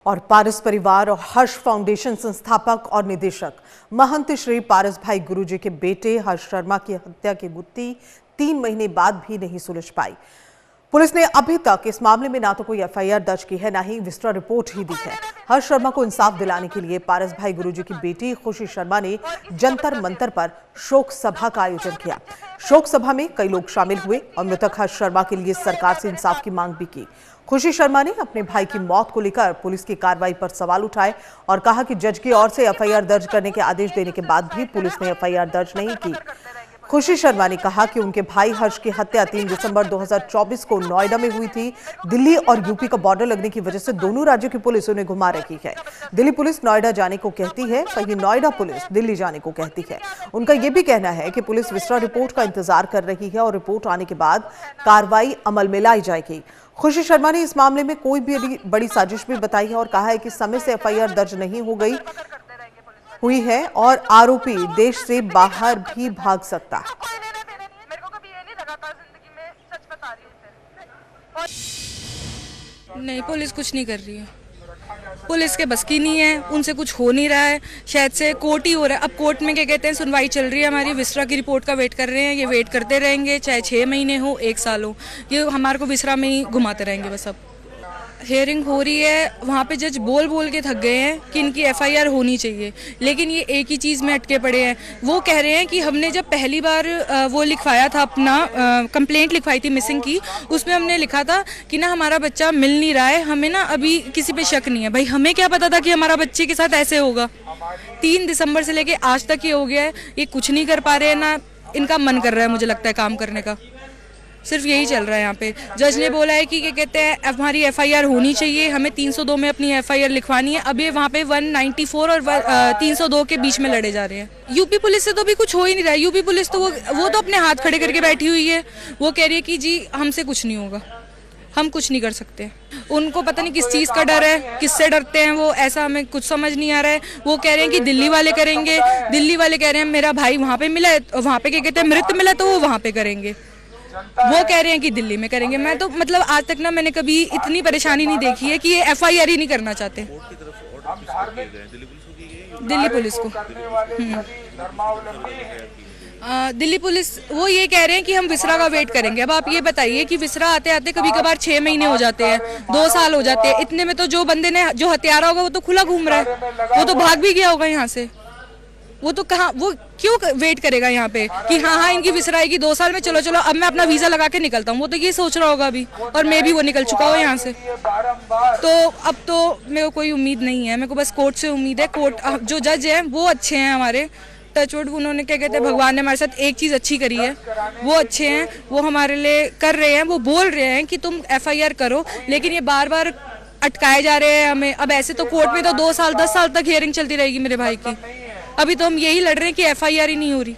और पारस परिवार और हर्ष फाउंडेशन संस्थापक और निदेशक महंत श्री पारस भाई गुरुजी के बेटे हर्ष शर्मा की हत्या की गुत्थी 3 महीने बाद भी नहीं सुलझ पाई। पुलिस ने अभी तक इस मामले में ना तो कोई एफआईआर दर्ज की है, ना ही विस्तृत रिपोर्ट ही दी है। हर्ष शर्मा को इंसाफ दिलाने के लिए पारस भाई गुरुजी की बेटी खुशी शर्मा ने जंतर मंतर पर शोक सभा का आयोजन किया। शोक सभा में कई लोग शामिल हुए और मृतक हर्ष शर्मा के लिए सरकार से इंसाफ की मांग भी की। खुशी शर्मा ने अपने भाई की मौत को लेकर पुलिस की कार्रवाई पर सवाल उठाए और कहा कि जज की ओर से एफआईआर दर्ज करने के आदेश देने के बाद भी पुलिस ने एफआईआर दर्ज नहीं की। खुशी शर्मा ने कहा कि उनके भाई हर्ष की हत्या 3 दिसंबर 2024 को नोएडा में हुई थी। दिल्ली और यूपी का बॉर्डर लगने की वजह से दोनों राज्यों की पुलिस उन्हें घुमा रही है। दिल्ली पुलिस नोएडा जाने को कहती है, वहीं नोएडा पुलिस दिल्ली जाने को कहती है। उनका यह भी कहना है कि पुलिस विस्तृत रिपोर्ट का इंतजार कर रही है और रिपोर्ट आने के बाद कार्रवाई अमल में लाई जाएगी। खुशी शर्मा ने इस मामले में कोई भी बड़ी साजिश भी बताई है और कहा है कि समय से एफआईआर दर्ज नहीं हुई है और आरोपी देश से बाहर भी भाग सकता है। नहीं, पुलिस कुछ नहीं कर रही है। पुलिस के बस की नहीं है, उनसे कुछ हो नहीं रहा है। शायद से कोर्ट ही हो रहा है। अब कोर्ट में क्या कहते हैं, सुनवाई चल रही है हमारी, विस्रा की रिपोर्ट का वेट कर रहे हैं। ये वेट करते रहेंगे, चाहे 6 महीने हो 1 साल हो, ये हमारे को विस्रा में ही घुमाते रहेंगे बस। अब हियरिंग हो रही है, वहाँ पे जज बोल बोल के थक गए हैं कि इनकी एफआईआर होनी चाहिए, लेकिन ये एक ही चीज़ में अटके पड़े हैं। वो कह रहे हैं कि हमने जब पहली बार वो लिखवाया था, अपना कंप्लेंट लिखवाई थी मिसिंग की, उसमें हमने लिखा था कि ना हमारा बच्चा मिल नहीं रहा है, हमें ना अभी किसी पे शक नहीं है। भाई हमें क्या पता था कि हमारा बच्चे के साथ ऐसे होगा। 3 दिसंबर से लेके आज तक ये हो गया है, ये कुछ नहीं कर पा रहे हैं, ना इनका मन कर रहा है मुझे लगता है काम करने का। सिर्फ यही चल रहा है यहाँ पे। जज ने बोला है कि क्या कहते हैं, हमारी एफआईआर होनी चाहिए, हमें 302 में अपनी एफआईआर लिखवानी है। अब ये वहाँ पे 194 और 302 के बीच में लड़े जा रहे हैं। यूपी पुलिस से तो अभी कुछ हो ही नहीं रहा है। यूपी पुलिस तो वो तो अपने हाथ खड़े करके बैठी हुई है। वो कह रही है कि जी हमसे कुछ नहीं होगा, हम कुछ नहीं कर सकते। उनको पता नहीं किस चीज़ का डर है, किससे डरते हैं वो, ऐसा हमें कुछ समझ नहीं आ रहा है। वो कह रहे हैं कि दिल्ली वाले करेंगे, दिल्ली वाले कह रहे हैं मेरा भाई वहाँ पे मिला है, वहाँ पे क्या कहते हैं मृत मिला तो वो वहाँ पे करेंगे। वो कह रहे हैं कि दिल्ली में करेंगे। मैं तो मतलब आज तक ना मैंने कभी इतनी परेशानी नहीं देखी है कि ये एफआईआर ही नहीं करना चाहते। दिल्ली पुलिस को दिल्ली पुलिस वो ये कह रहे हैं कि हम विस्रा का वेट करेंगे। अब आप ये बताइए कि विस्रा आते आते कभी कभार 6 महीने हो जाते हैं, 2 साल हो जाते हैं। इतने में तो जो बंदे ने जो हत्यारा होगा वो तो खुला घूम रहा है, वो तो भाग भी गया होगा यहाँ से। वो तो कहाँ, वो क्यों वेट करेगा यहाँ पे कि हाँ इनकी विस्रा आएगी 2 साल में, चलो चलो अब मैं अपना वीजा लगा के निकलता हूँ। वो तो ये सोच रहा होगा अभी, और मैं भी वो निकल चुका हूँ यहाँ से। तो अब तो मेरे को कोई उम्मीद नहीं है, मेरे को बस कोर्ट से उम्मीद है। कोर्ट जो जज हैं वो अच्छे हैं हमारे, टचवुड। उन्होंने क्या कहते हैं, भगवान ने हमारे साथ एक चीज़ अच्छी करी है, वो अच्छे हैं, वो हमारे लिए कर रहे हैं। वो बोल रहे हैं कि तुम एफआईआर करो, लेकिन ये बार बार अटकाए जा रहे हैं हमें। अब ऐसे तो कोर्ट में तो 2 साल 10 साल तक हियरिंग चलती रहेगी मेरे भाई की। अभी तो हम यही लड़ रहे हैं कि एफआईआर ही नहीं हो रही।